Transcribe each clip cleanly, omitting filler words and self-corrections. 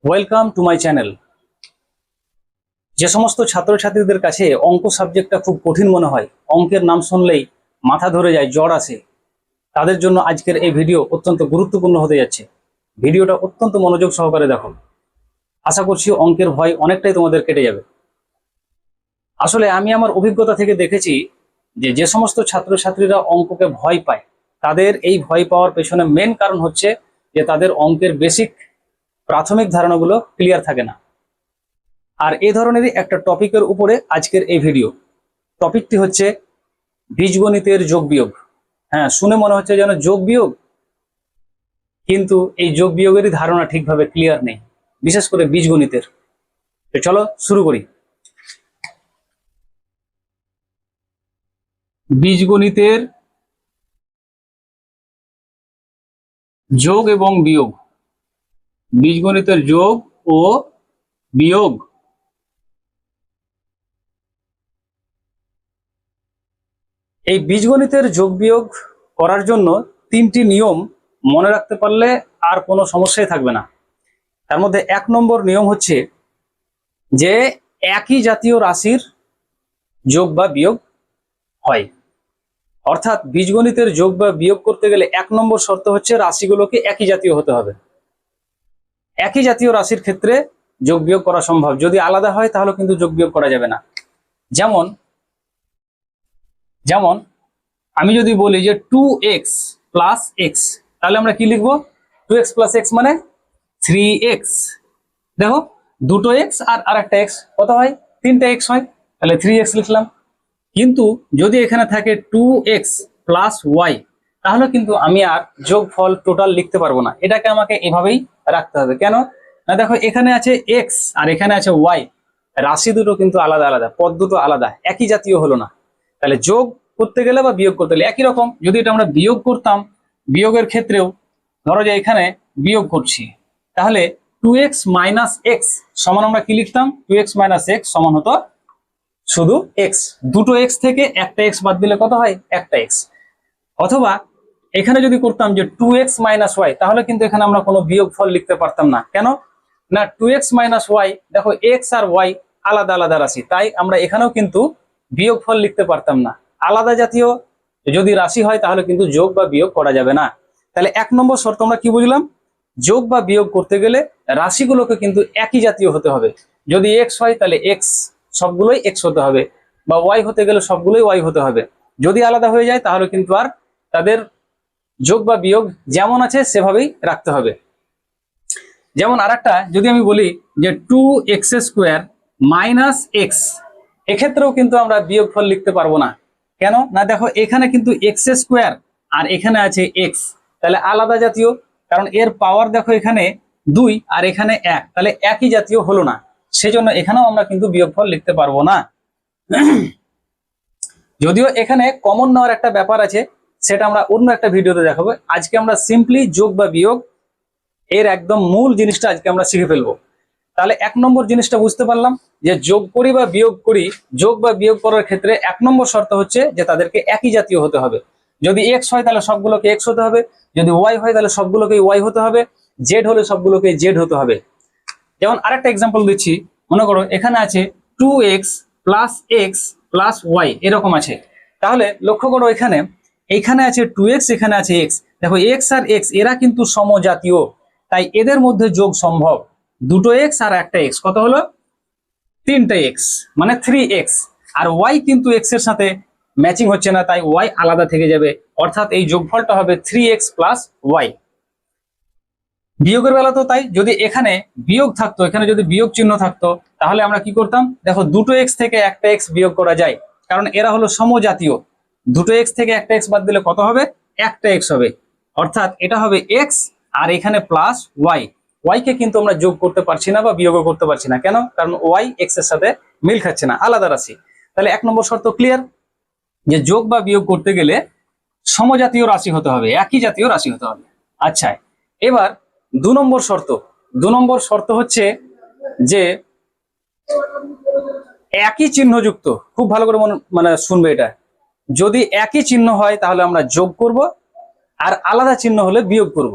Welcome to my channel. যে সমস্ত ছাত্রছাত্রীদের কাছে অঙ্ক সাবজেক্টটা খুব কঠিন মনে হয়, অঙ্কের নাম শুনলেই মাথা ধরে যায়, জ্বর আসে, তাদের জন্য আজকের এই ভিডিও অত্যন্ত গুরুত্বপূর্ণ হতে যাচ্ছে। ভিডিওটা অত্যন্ত মনোযোগ সহকারে দেখো। আশা করছি অঙ্কের ভয় অনেকটাই তোমাদের কেটে যাবে। আসলে আমি আমার অভিজ্ঞতা থেকে দেখেছি যে যে সমস্ত ছাত্রছাত্রীরা অঙ্ককে ভয় পায়, তাদের এই ভয় পাওয়ার পেছনে মেন কারণ হচ্ছে যে তাদের অঙ্কের বেসিক প্রাথমিক ধারণাগুলো ক্লিয়ার থাকে না। আর এই ধরনেরই একটা টপিকের উপরে আজকের এই ভিডিও। টপিকটি হচ্ছে বীজগণিতের যোগ বিয়োগ। হ্যাঁ, শুনে মনে হচ্ছে যেন যোগ বিয়োগ, কিন্তু এই যোগ বিয়োগেরই ধারণা ঠিকভাবে ক্লিয়ার নেই, বিশেষ করে বীজগণিতের। তো চলো শুরু করি। বীজগণিতের যোগ এবং বিয়োগ। বীজগণিতের যোগ ও বিয়োগ। এই বীজগণিতের যোগ বিয়োগ করার জন্য তিনটি নিয়ম মনে রাখতে পারলে আর কোনো সমস্যাই থাকবে না। তার মধ্যে এক নম্বর নিয়ম হচ্ছে যে একই জাতীয় রাশির যোগ বা বিয়োগ হয়। অর্থাৎ বীজগণিতের যোগ বা বিয়োগ করতে গেলে এক নম্বর শর্ত হচ্ছে রাশিগুলোকে একই জাতীয় হতে হবে। একই জাতীয় রাশির ক্ষেত্রে যোগ বিয়োগ করা সম্ভব, যদি আলাদা হয় তাহলে কিন্তু যোগ বিয়োগ করা যাবে না। যেমন যেমন আমি যদি বলি যে 2x প্লাস এক্স, তাহলে আমরা কি লিখবো? 2x প্লাস এক্স মানে 3x। দেখো, দুটো এক্স আর আরেকটা এক্স কত হয়? 3টা এক্স হয়, তাহলে 3x লিখলাম। কিন্তু যদি এখানে থাকে 2x প্লাস ওয়াই, তাহলে কিন্তু আমি আর যোগফল টোটাল লিখতে পারবো না, এটাকে আমাকে এভাবেই রাখতে হবে। কেন না, দেখো এখানে আছে x আর এখানে আছে y, রাশি দুটো কিন্তু আলাদা আলাদা, পদ দুটো আলাদা, একই জাতীয় হলো না। তাহলে যোগ করতে গেলে বা বিয়োগ করতে গেলে একই রকম। যদি এটা আমরা বিয়োগ করতাম, বিয়োগের ক্ষেত্রেও ধরো যে এখানে বিয়োগ করছি, তাহলে 2x মাইনাস এক্স সমান আমরা কি লিখতাম? 2x মাইনাস এক্স সমান হতো শুধু এক্স। দুটো এক্স থেকে একটা এক্স বাদ দিলে কত হয়? একটা এক্স। অথবা এখানে যদি করতাম যে 2x মাইনাস ওয়াই, তাহলে কিন্তু এখানে আমরা কোনো বিয়োগ ফল লিখতে পারতাম না। কেন না, 2x মাইনাস ওয়াই, দেখো এক্স আর ওয়াই আলাদা আলাদা রাশি, তাই আমরা এখানেও কিন্তু বিয়োগ ফল লিখতে পারতাম না। আলাদা জাতীয় যদি রাশি হয় তাহলে কিন্তু যোগ বা বিয়োগ করা যাবে না। তাহলে এক নম্বর শর্ত আমরা কি বুঝলাম? যোগ বা বিয়োগ করতে গেলে রাশিগুলোকে কিন্তু একই জাতীয় হতে হবে। যদি এক্স হয় তাহলে এক্স সবগুলোই এক্স হতে হবে, বা ওয়াই হতে গেলে সবগুলোই ওয়াই হতে হবে। যদি আলাদা হয়ে যায় তাহলে কিন্তু আর তাদের যোগ বা বিয়োগ যেমন আছে সেভাবেই রাখতে হবে। যেমন আরেকটা যদি আমি বলি যে 2x স্কোয়ার মাইনাস এক্স, এক্ষেত্রেও কিন্তু আমরা বিয়োগফল লিখতে পারবো না। কেন না, দেখো এখানে কিন্তু এক্স স্কোয়ার আর এখানে আছে এক্স, তাহলে আলাদা জাতীয়, কারণ এর পাওয়ার দেখো এখানে 2 আর এখানে 1, তাহলে একই জাতীয় হলো না, সেজন্য এখানেও আমরা কিন্তু বিয়োগফল লিখতে পারবো না। যদিও এখানে কমন নেওয়ার একটা ব্যাপার আছে, সেটা আমরা অন্য একটা ভিডিওতে দেখাবো। আজকে আমরা সিম্পলি যোগ বা বিয়োগ এর একদম মূল জিনিসটা আজকে আমরা শিখে ফেলবো। তাহলে এক নম্বর জিনিসটা বুঝতে পারলাম যে যোগ করি বা বিয়োগ করি, যোগ বা বিয়োগ করার ক্ষেত্রে এক নম্বর শর্ত হচ্ছে যে তাদেরকে একই জাতীয় হতে হবে। যদি এক্স হয় তাহলে সবগুলোকে এক্স হতে হবে, যদি ওয়াই হয় তাহলে সবগুলোকে ওয়াই হতে হবে, জেড হলে সবগুলোকে জেড হতে হবে। যেমন আরেকটা এক্সাম্পল দিচ্ছি, মনে করো এখানে আছে 2x plus x plus Y, এরকম আছে। তাহলে লক্ষ্য করো এখানে আছে 2x, এখানে আছে x। দেখো x আর x এরা কিন্তু সমজাতীয়, তাই এদের মধ্যে যোগ সম্ভব। দুটো x আর একটা x কত হলো? 3টা x মানে 3x। আর y কিন্তু x এর সাথে ম্যাচিং হচ্ছে না, তাই y আলাদা থেকে যাবে, অর্থাৎ এই যোগফলটা হবে 3x প্লাস ওয়াই। বিয়োগের বেলা তো তাই, যদি এখানে বিয়োগ থাকতো, এখানে যদি বিয়োগ চিহ্ন থাকতো, তাহলে আমরা কি করতাম? দেখো দুটো এক্স থেকে একটা এক্স বিয়োগ করা যায়, কারণ এরা হলো সমজাতীয়। দুটো এক্স থেকে একটা এক্স বাদ দিলে কত হবে? একটা এক্স হবে, অর্থাৎ এটা হবে এক্স আর এখানে প্লাস ওয়াই। ওয়াই কে কিন্তু আমরা যোগ করতে পারছি না বা বিয়োগও করতে পারছি না। কেন? কারণ ওয়াই এক্স এর সাথে মিল খাচ্ছে না, আলাদা রাশি। তাহলে এক নম্বর শর্ত ক্লিয়ার, যে যোগ বা বিয়োগ করতে গেলে সমজাতীয় রাশি হতে হবে, একই জাতীয় রাশি হতে হবে। আচ্ছা, এবার দু নম্বর শর্ত হচ্ছে যে একই চিহ্নযুক্ত, খুব ভালো করে মানে শুনবে এটা, যদি একই চিহ্ন হয় তাহলে আমরা যোগ করব, আর আলাদা চিহ্ন হলে বিয়োগ করব।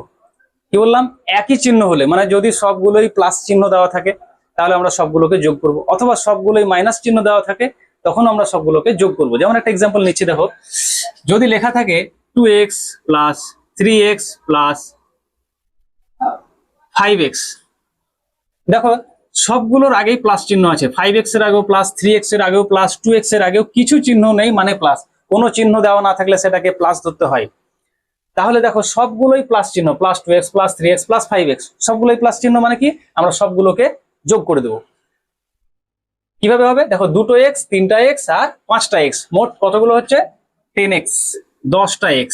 কি বললাম, একই চিহ্ন হলে, মানে যদি সবগুলোই প্লাস চিহ্ন দেওয়া থাকে তাহলে আমরা সবগুলোকে যোগ করব, অথবা সবগুলোই মাইনাস চিহ্ন দেওয়া থাকে তখন আমরা সবগুলোকে যোগ করব। যেমন একটা এক্সাম্পল নিচ্ছি, দেখো যদি লেখা থাকে 2x plus 3x plus 5x, দেখো সবগুলোর আগেই প্লাস চিহ্ন আছে, 5x এর আগেও প্লাস, 3x এর আগেও প্লাস, 2x এর আগেও কিছু চিহ্ন নেই মানে প্লাস, কোনো চিহ্ন দেওয়া না থাকলে সেটাকে প্লাস ধরতে হয়। তাহলে দেখো সবগুলোই প্লাস চিহ্ন, plus 2x plus 3x plus 5x সবগুলোই প্লাস চিহ্ন, মানে কি আমরা সবগুলোকে যোগ করে দেবো। কিভাবে হবে, দেখো 2x 3x আর 5x, মোট কতগুলো হচ্ছে 10x, 10টা x,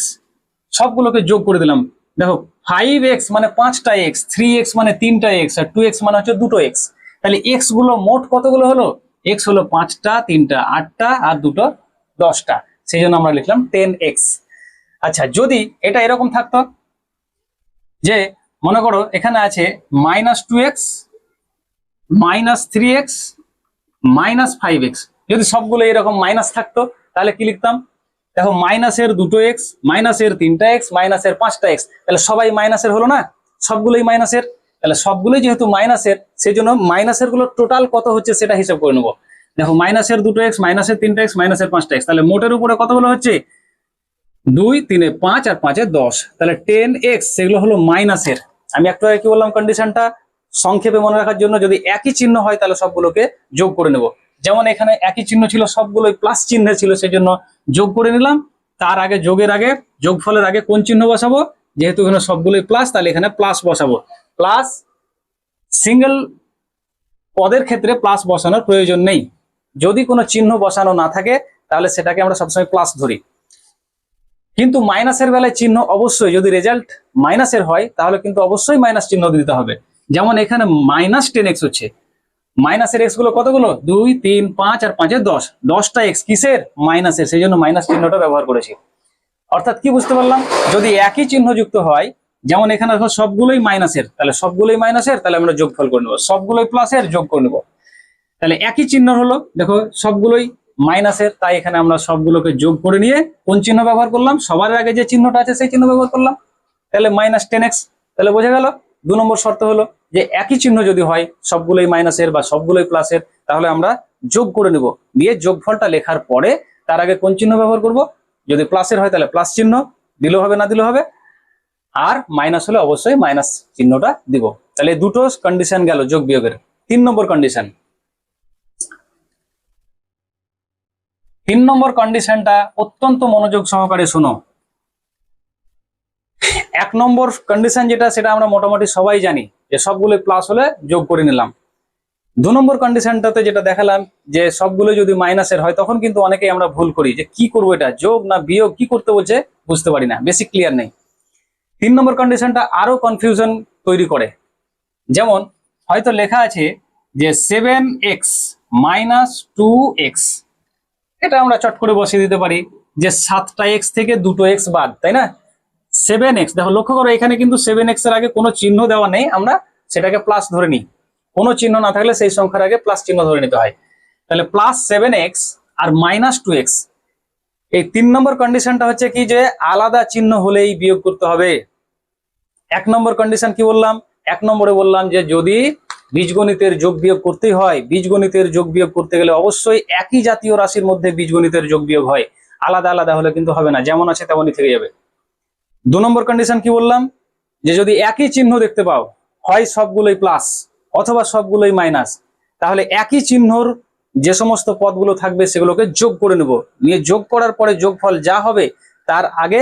সবগুলোকে যোগ করে দিলাম। দেখো 5x মানে 5টা x, 3x মানে 3টা x আর 2x মানে হচ্ছে 2টো x। তাহলে x গুলো মোট কতগুলো হলো, x হলো 5টা, 3টা 8টা আর 2টো 10টা, সেই জন্য আমরা লিখলাম 10x। আচ্ছা, যদি এটা এরকম থাকতো যে মনে করো এখানে আছে -2x -3x -5x, যদি সবগুলো এরকম মাইনাস থাকতো তাহলে কি লিখতাম, দেখো মাইনাসের 2টো x, মাইনাসের 3টা x, মাইনাসের 5টা x, তাহলে সবাই মাইনাসের হলো না, সবগুলোই মাইনাসের। তাহলে সবগুলোই যেহেতু মাইনাসের, সেই জন্য মাইনাসের গুলো টোটাল কত হচ্ছে সেটা হিসাব করে নেবো। দেখো মাইনাসের 2টো x, মাইনাসের 3টা x, মাইনাসের 5টা x, তাহলে মোটের উপরে কতগুলো হচ্ছে 2 3 5 আর 5 10, তাহলে 10x সেগুলো হলো মাইনাসের। আমি একটু আগে কি বললাম কন্ডিশনটা সংক্ষেপে মনে রাখার জন্য, যদি একই চিহ্ন হয় তাহলে সবগুলোকে যোগ করে নেব। যেমন এখানে একই চিহ্ন ছিল, সবগুলোই প্লাস চিহ্নে ছিল, সেই জন্য যোগ করে নিলাম। তার আগে যোগের আগে, যোগফলের আগে কোন চিহ্ন বসাবো, যেহেতু এখানে সবগুলোই প্লাস তাহলে এখানে প্লাস বসাবো। প্লাস সিঙ্গেল পদের ক্ষেত্রে প্লাস বসানোর প্রয়োজন নেই, যদি কোনো চিহ্ন বসানো না থাকে তাহলে সেটাকে আমরা সবসময় প্লাস ধরি। কিন্তু মাইনাসের বেলায় চিহ্ন অবশ্যই, যদি রেজাল্ট মাইনাসের হয় তাহলে কিন্তু অবশ্যই মাইনাস চিহ্ন দিতে হবে। যেমন এখানে -10x হচ্ছে, মাইনাসের x গুলো কতগুলো 2 3 5 আর 5 10, 10টা x কিসের, মাইনাসের, সেই জন্য মাইনাস চিহ্নটা ব্যবহার করেছি। অর্থাৎ কি বুঝতে পারলাম, যদি একই চিহ্ন যুক্ত হয়, যেমন এখানে দেখো সবগুলোই মাইনাসের, তাহলে সবগুলোই মাইনাসের, তাহলে আমরা যোগফল করে নেবো, সবগুলোই প্লাসের যোগ করে নেবো। তাহলে একই চিহ্ন হলো, দেখো সবগুলোই মাইনাসের, তাই এখানে আমরা সবগুলোকে যোগ করে নিয়ে কোন চিহ্ন ব্যবহার করলাম, সবার আগে যে চিহ্নটা আছে সেই চিহ্ন ব্যবহার করলাম, তাহলে -10x। তাহলে বোঝা গেল 2 নম্বর শর্ত হলো যে একই চিহ্ন যদি হয়, সবগুলোই মাইনাসের বা সবগুলোই প্লাসের, তাহলে আমরা যোগ করে নেব, দিয়ে যোগফলটা লেখার পরে তার আগে কোন চিহ্ন ব্যবহার করব, যদি প্লাসের হয় তাহলে প্লাস চিহ্ন দিলেও হবে, না দিলেও হবে, আর মাইনাস হলে অবশ্যই মাইনাস চিহ্নটা দিব। তাহলে দুটো কন্ডিশন গেল যোগ বিয়োগের। 3 নম্বর কন্ডিশন, 3 নম্বর কন্ডিশনটা অত্যন্ত মনোযোগ সহকারে শোনো। 1 নম্বর কন্ডিশন যেটা, সেটা আমরা মোটামুটি সবাই জানি যে সবগুলো প্লাস হলে যোগ করে নিলাম। 2 নম্বর কন্ডিশনটাতে যেটা দেখালাম যে সবগুলো যদি মাইনাসের হয়, তখন কিন্তু অনেকেই আমরা ভুল করি যে কি করবো, এটা যোগ না বিয়োগ, কি করতে বলছে বুঝতে পারি না, বেসিক ক্লিয়ার নেই। 3 নম্বর কন্ডিশনটা আরো কনফিউশন তৈরি করে। যেমন হয়তো লেখা আছে যে 7x - 2x, এটা আমরা চট করে বসিয়ে দিতে পারি যে 7টা x থেকে 2টো x বাদ, তাই না। 7x, দেখো লক্ষ্য করো এখানে কিন্তু 7x এর আগে কোনো চিহ্ন দেওয়া নেই, আমরা সেটাকে প্লাস ধরে নিই, কোনো চিহ্ন না থাকলে সেই সংখ্যার আগে প্লাস চিহ্ন ধরে নিতে হয়। তাহলে +7x আর -2x, এই 3 নম্বর কন্ডিশনটা হচ্ছে কি যে আলাদা চিহ্ন হলেই বিয়োগ করতে হবে। 1 নম্বর কন্ডিশন কি বললাম, 1 নম্বরে বললাম যে যদি বীজগণিতের যোগ বিয়োগ করতেই হয়, বীজগণিতের যোগ বিয়োগ করতে গেলে অবশ্যই একই জাতীয় রাশির মধ্যে বীজগণিতের যোগ বিয়োগ হয়, আলাদা আলাদা হলে কিন্তু হবে না, যেমন আছে তেমনই থেকে যাবে। 2 নম্বর কন্ডিশন কি বললাম, যে যদি একই চিহ্ন দেখতে পাও, হয় সবগুলোই প্লাস অথবা সবগুলোই মাইনাস, তাহলে একই চিহ্নর যে সমস্ত পদগুলো থাকবে সেগুলোকে যোগ করে নেব, নিয়ে যোগ করার পরে যোগফল যা হবে তার আগে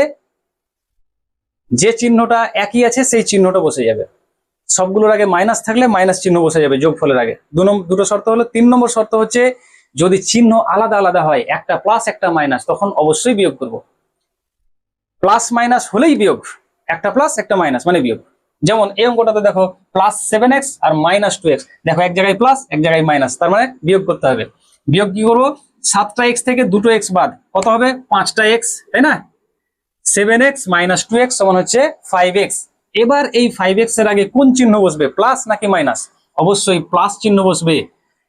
যে চিহ্নটা একই আছে সেই চিহ্নটা বসে যাবে, সবগুলোর আগে মাইনাস থাকলে মাইনাস চিহ্ন বসে যাবে যোগফলের আগে। দুটো শর্ত হলো। 3 নম্বর শর্ত হচ্ছে যদি চিহ্ন আলাদা আলাদা হয়, একটা প্লাস একটা মাইনাস, তখন অবশ্যই বিয়োগ করব। প্লাস মাইনাস হলেই বিয়োগ, একটা প্লাস একটা মাইনাস মানে বিয়োগ। যেমন এই অঙ্কটাতে দেখো +7x আর -2x, দেখো এক জায়গায় প্লাস এক জায়গায় মাইনাস, তার মানে বিয়োগ করতে হবে। বিয়োগ কি করবো, 7টা x থেকে 2টো x বাদ, কত হবে 5টা x, তাই না। 7x - 2x সমান হচ্ছে 5x। এবার এই 5x এর আগে কোন চিহ্ন বসবে, প্লাস নাকি মাইনাস, অবশ্যই প্লাস চিহ্ন বসবে।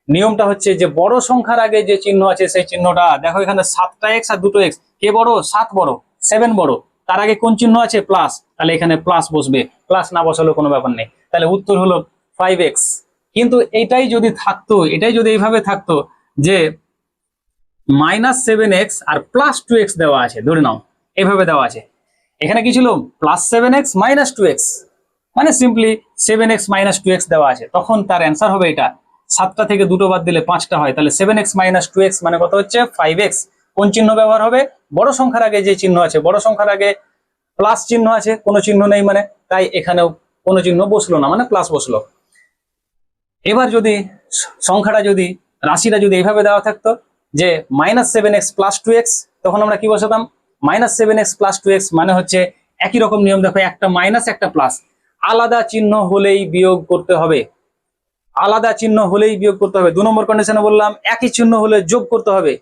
নিয়মটা হচ্ছে যে বড় সংখ্যার আগে যে চিহ্ন আছে সেই চিহ্নটা, দেখো এখানে 7টা x আর 2টো x, কে বড়, 7 বড়, 7 বড়, তার আগে কোন চিহ্ন আছে? প্লাস, তাহলে এখানে প্লাস বসবে, প্লাস না বসালেও কোনো ব্যাপার নেই। তাহলে উত্তর হলো 5x। কিন্তু এটাই যদি থাকতো, এটাই যদি এইভাবে থাকতো যে -7x আর +2x দেওয়া আছে, ধরে নাও এভাবে দেওয়া আছে, এখানে কি ছিল? +7x -2x, মানে সিম্পলি 7x -2x দেওয়া আছে, তখন তার অ্যান্সার হবে এটা। 7টা থেকে 2টো বাদ দিলে 5টা হয়, তাহলে 7x -2x মানে কত হচ্ছে? 5x। কোন চিহ্ন ব্যবহার হবে? বড় সংখ্যার আগে যে চিহ্ন আছে, বড় সংখ্যার আগে প্লাস চিহ্ন আছে, কোনো চিহ্ন নেই মানে, তাই এখানেও কোনো চিহ্ন বসলো না, মানে প্লাস বসলো। এবার যদি সংখ্যাটা যদি রাশিটা যদি এইভাবে দেওয়া থাকতো যে -7x + 2x, তখন আমরা কি বসাতাম? -7x + 2x মানে হচ্ছে একই রকম নিয়ম, দেখো একটা মাইনাস একটা প্লাস, আলাদা চিহ্ন হলেই বিয়োগ করতে হবে, আলাদা চিহ্ন হলেই বিয়োগ করতে হবে। 2 নম্বর কন্ডিশনে বললাম একই চিহ্ন হলে যোগ করতে হবে,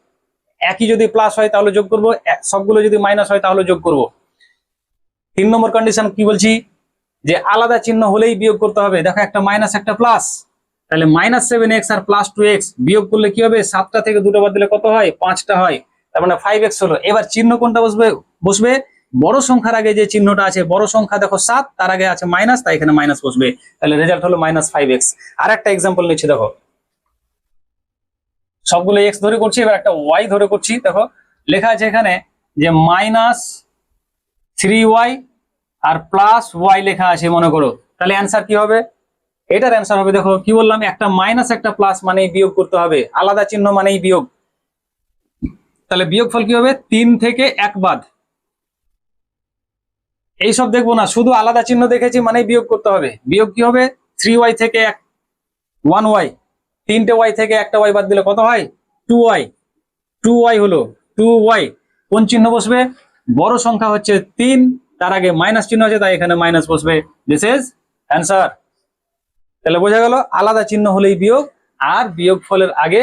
একই যদি প্লাস হয় তাহলে যোগ করব, সবগুলো যদি মাইনাস হয় তাহলে যোগ করব। 3 নম্বর কন্ডিশন কি বলছি? যে আলাদা চিহ্ন হলেই বিয়োগ করতে হবে, দেখো একটা মাইনাস একটা প্লাস, তাহলে -7x আর +2x বিয়োগ করলে কি হবে? 7টা থেকে 2টো বাদ দিলে কত হয়? 5টা হয়, তার মানে 5x হলো। এবার চিহ্ন কোনটা বসবে? বড় সংখ্যার আগে যে চিহ্নটা আছে, বড় সংখ্যা দেখো 7, তার আগে আছে মাইনাস, তাই এখানে মাইনাস বসবে, তাহলে রেজাল্ট হলো -5x। আর একটা এক্সাম্পল নিচ্ছি, দেখো সবগুলো x ধরে করছি, এবার একটা y ধরে করছি। দেখো লেখা আছে এখানে যে -3y আর +y লেখা আছে মনে করো, তাহলে অ্যান্সার কি হবে? এটার অ্যান্সার হবে, দেখো কি বললাম, একটা মাইনাস একটা প্লাস মানেই বিয়োগ করতে হবে, আলাদা চিহ্ন মানেই বিয়োগ। তাহলে বিয়োগফল কি হবে? 3 থেকে 1 বাদ, এইসব দেখবো না, শুধু আলাদা চিহ্ন দেখেছি মানেই বিয়োগ করতে হবে। বিয়োগ কি হবে? 3y থেকে 1y, 3টে y থেকে একটা y বাদ দিলে কত হয়? 2y, 2y হলো 2y। কোন চিহ্ন বসবে? বড় সংখ্যা হচ্ছে 3, তার আগে মাইনাস চিহ্ন আছে, তাই এখানে মাইনাস বসবে। This is answer. তাহলে বোঝা গেল আলাদা চিহ্ন হলেই বিয়োগ, আর বিয়োগ ফলের আগে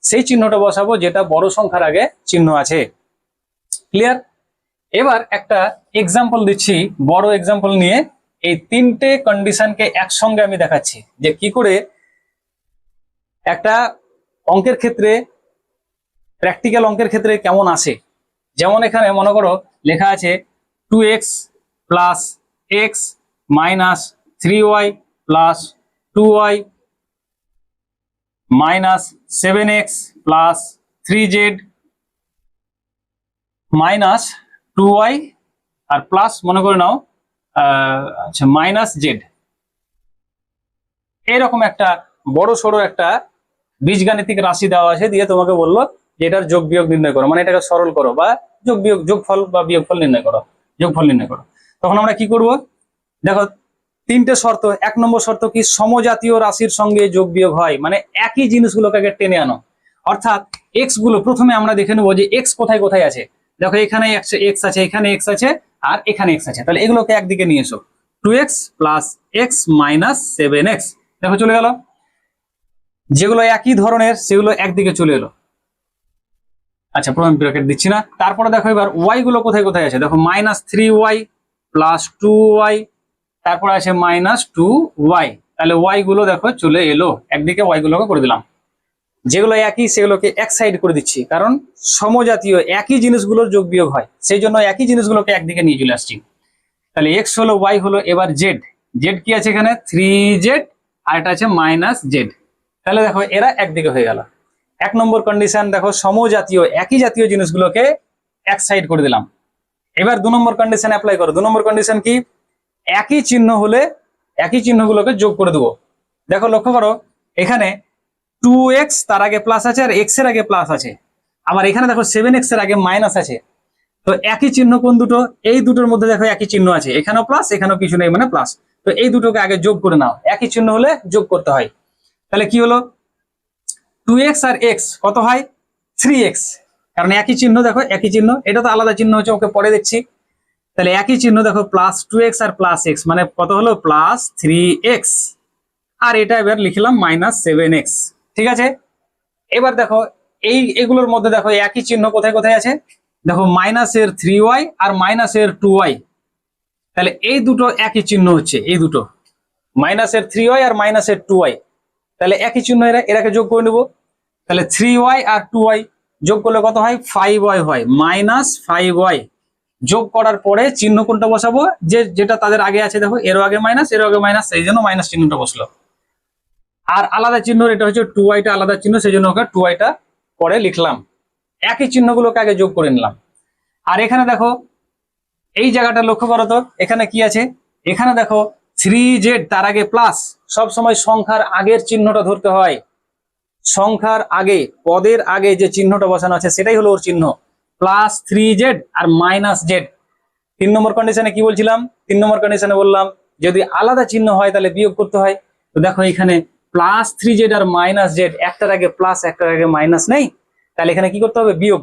সেই চিহ্নটা বসাবো যেটা বড় সংখ্যার আগে চিহ্ন আছে। ক্লিয়ার? এবার একটা এক্সাম্পল দিচ্ছি, বড় এক্সাম্পল নিয়ে এই 3টে কন্ডিশনকে একসঙ্গে আমি দেখাচ্ছি যে কি করে একটা অঙ্কের ক্ষেত্রে, প্র্যাকটিক্যাল অঙ্কের ক্ষেত্রে কেমন আসে। যেমন এখানে মনে করো লেখা আছে 2x + x - 3y + 2y - 7x + 3z - 2y আর প্লাস মনে করে নাও আচ্ছা -z। এরকম একটা বড় সড়ো একটা বীজগাণিতিক রাশি দেওয়া আছে, দিয়ে তোমাকে বললো যে এটার যোগ বিয়োগ নির্ণয় করো, মানে এটাকে সরল করো, বা যোগ বিয়োগ, যোগফল বা বিয়োগফল নির্ণয় করো, যোগফল নির্ণয় করো। তখন আমরা কি করব? দেখো 3টে শর্ত। 1 নম্বর শর্ত কি? সমজাতীয় রাশির সঙ্গে যোগ বিয়োগ হয়, মানে একই জিনিসগুলোকে আগে টেনে আনো। অর্থাৎ এক্স গুলো প্রথমে আমরা দেখে নেবো যে এক্স কোথায় কোথায় আছে। দেখো এখানে এক্স আছে, এখানে এক্স আছে, আর এখানে এক্স আছে, তাহলে এগুলোকে একদিকে নিয়ে এসো। 2x + x - 7x, দেখো চলে গেল। যেগুলো একই ধরনের সেগুলো একদিকে চলে এলো। আচ্ছা প্রথম ব্র্যাকেট দিচ্ছি না। তারপরে দেখো এবার ওয়াই গুলো কোথায় কোথায় আছে, দেখো -3y + 2y, তারপরে আছে -2y, তাহলে ওয়াই গুলো দেখো চলে এলো একদিকে, ওয়াই গুলোকে করে দিলাম। যেগুলো একই সেগুলোকে এক সাইড করে দিচ্ছি, কারণ সমজাতীয় একই জিনিসগুলোর যোগ বিয়োগ হয়, সেই জন্য একই জিনিসগুলোকে একদিকে নিয়ে চলে আসছি। তাহলে এক্স হলো, ওয়াই হলো, এবার জেড। জেড কি আছে এখানে? 3z, আর এটা আছে -z। তাহলে দেখো এরা একদিকে হয়ে গেল। 1 নম্বর কন্ডিশন, দেখো সমজাতীয় একই জাতীয় জিনিসগুলোকে এক সাইড করে দিলাম। এবার 2 নম্বর কন্ডিশন অ্যাপ্লাই করো। 2 নম্বর কন্ডিশন কি? একই চিহ্ন হলে একই চিহ্নগুলোকে যোগ করে দেবো। দেখো লক্ষ্য করো এখানে 2x তার আগে প্লাস আছে, আর x এর আগে প্লাস আছে, আবার এখানে দেখো 7x এর আগে মাইনাস আছে। তো একই চিহ্ন কোন দুটো? এই দুটোর মধ্যে দেখো একই চিহ্ন আছে, এখানেও প্লাস এখানেও কিছু নেই মানে প্লাস। তো এই দুটোকে আগে যোগ করে নাও, একই চিহ্ন হলে যোগ করতে হয়। তাহলে কি হলো? 2x আর x কত হয়? 3x, কারণ একই চিহ্ন, দেখো একই চিহ্ন, এটা তো আলাদা চিহ্ন হচ্ছে, ওকে পরে দেখছি। তাহলে একই চিহ্ন দেখো +2x আর +x মানে কত হলো? +3x, আর এটা এবার লিখলাম -7x। ঠিক আছে? এবার দেখো এগুলোর মধ্যে দেখো একই চিহ্ন কোথায় কোথায় আছে, দেখো -3y আর -2y, তাহলে এই দুটো একই চিহ্ন হচ্ছে, এই দুটো -3y আর -2y, তাহলে একই চিহ্ন, এরাকে যোগ করে নেবো। তাহলে 3y আর 2y যোগ করলে কত হয়? 5y হয়, -5y। যোগ করার পরে চিহ্ন কোনটা বসাবো, যেটা তাদের আগে আছে, দেখো এরও আগে মাইনাস, এরও আগে মাইনাস, সেই জন্য মাইনাস চিহ্নটা বসলো। আর আলাদা চিহ্ন, এটা হচ্ছে 2y টা আলাদা চিহ্ন, সেই জন্য ওকে 2y টা পরে লিখলাম। একই চিহ্নগুলোকে আগে যোগ করে নিলাম। আর এখানে দেখো এই জায়গাটা লক্ষ্য করো তো, এখানে কি আছে, এখানে দেখো 3z, তার আগে প্লাস। সব সময় সংখ্যার আগের চিহ্নটা ধরতে হয়, সংখ্যার আগে, পদের আগে যে চিহ্নটা বসানো আছে সেটাই হলো ওর চিহ্ন। প্লাস 3z আর মাইনাস z। 3 নম্বর কন্ডিশনে কি বলছিলাম, 3 নম্বর কন্ডিশনে বললাম যদি আলাদা চিহ্ন হয় তাহলে বিয়োগ করতে হয়। তো দেখো এখানে প্লাস 3z আর মাইনাস z, একটার আগে প্লাস একটার আগে মাইনাস নেই, তাহলে এখানে কি করতে হবে, বিয়োগ।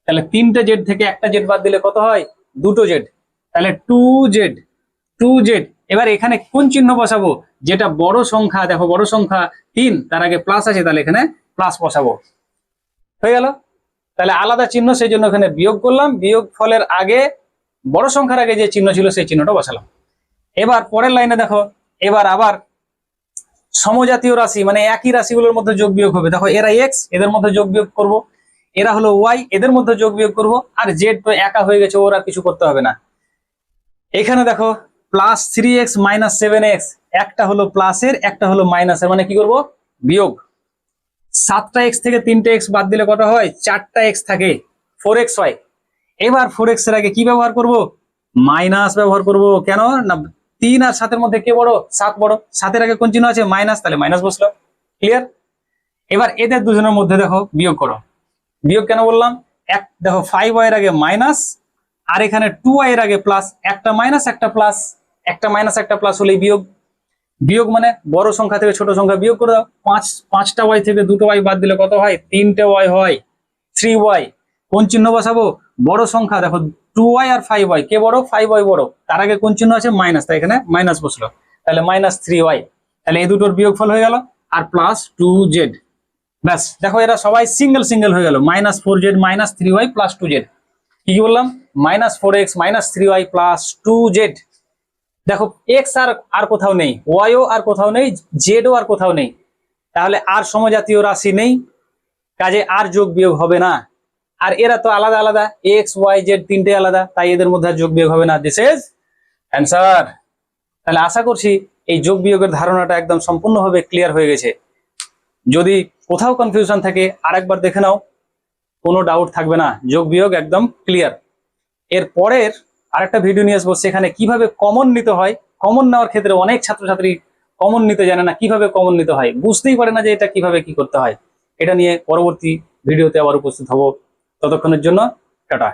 তাহলে 3টে z থেকে একটা z বাদ দিলে কত হয়, 2টো z, তাহলে 2z। এবার এখানে কোন চিহ্ন বসাবো, যেটা বড় সংখ্যা, দেখো বড় সংখ্যা 3, তার আগে প্লাস আছে, তাহলে এখানে প্লাস বসাবো। হয়ে গেল। তাহলে আলাদা চিহ্ন, সেই জন্য এখানে বিয়োগ করলাম, বিয়োগ ফলের আগে বড় সংখ্যার আগে যে চিহ্ন ছিল সেই চিহ্নটা বসালাম। এবার পরের লাইনে দেখো, এবার আবার সমজাতীয় রাশি, মানে একই রাশিগুলোর মধ্যে যোগ বিয়োগ হবে। দেখো এরা এক্স, এদের মধ্যে যোগ বিয়োগ করব, এরা হলো ওয়াই, এদের মধ্যে যোগ বিয়োগ করব, আর জেড তো একা হয়ে গেছে, ওর আর কিছু করতে হবে না। এখানে দেখো প্লাস 3x মাইনাস 7x, একটা হলো প্লাসের একটা হলো মাইনাসের, মানে কি করব, বিয়োগ। 7টা x থেকে 3টে x বাদ দিলে কত হয়, 4টা x থাকে, 4x হয়। এবার 4x এর আগে কি ব্যবহার করব, মাইনাস ব্যবহার করব। কেন না, 3 আর 7-এর মধ্যে কে বড়, 7 বড়, 7-এর আগে কোন চিহ্ন আছে, মাইনাস, তাহলে মাইনাস বসলো। ক্লিয়ার। এবার এদের দুজনের মধ্যে দেখো বিয়োগ করো। বিয়োগ কেন বললাম, এক দেখো 5y এর আগে মাইনাস, আর এখানে 2y এর আগে প্লাস, একটা মাইনাস একটা প্লাস, একটা মাইনাস একটা প্লাস হলেই বিয়োগ। বিয়োগ মানে বড় সংখ্যা থেকে ছোট সংখ্যা বিয়োগ করে দাও। 5টা y থেকে 2টো y বাদ দিলে কত হয়, 3টে y হয়, 3y। কোন চিহ্ন বসাবো, বড় সংখ্যা, দেখো 2y আর 5y, কে বড়, 5y বড়, তার আগে কোন চিহ্ন আছে, মাইনাস, তাই এখানে মাইনাস বসলো, তাহলে মাইনাস 3y। তাহলে এই দুটোর বিয়োগফল হয়ে গেল, আর প্লাস 2z। ব্যাস, দেখো এরা সবাই সিঙ্গেল সিঙ্গেল হয়ে গেল, minus 4z minus 3y plus 2z। কি বললাম, minus 4x minus 3y plus 2z। দেখো এক্স আর কোথাও নেই, ওয়াইও আর কোথাও নেই, জেডও আর কোথাও নেই, তাহলে আর সমজাতীয় রাশি নেই, কাজে আর যোগ বিয়োগ হবে না। আর এরা তো আলাদা আলাদা, এক্স ওয়াই জেড তিনটে আলাদা, তাই এদের মধ্যে আর যোগ বিয়োগ হবে না। This is answer. তাহলে আশা করছি এই যোগ বিয়োগের ধারণাটা একদম সম্পূর্ণভাবে ক্লিয়ার হয়ে গেছে। যদি কোথাও কনফিউশন থাকে আরেকবার দেখে নাও, কোনো ডাউট থাকবে না, যোগ বিয়োগ একদম ক্লিয়ার। এর পরের আরেকটা ভিডিও নিয়ে আসবো, সেখানে কিভাবে কমন নিতে হয়। কমন নেওয়ার ক্ষেত্রে অনেক ছাত্রছাত্রী কমন নিতে জানে না, কিভাবে কমন নিতে হয় বুঝতেই পারে না যে এটা কিভাবে কি করতে হয়। এটা নিয়ে পরবর্তী ভিডিওতে আবার উপস্থিত হব। ততক্ষণের জন্য টাটা।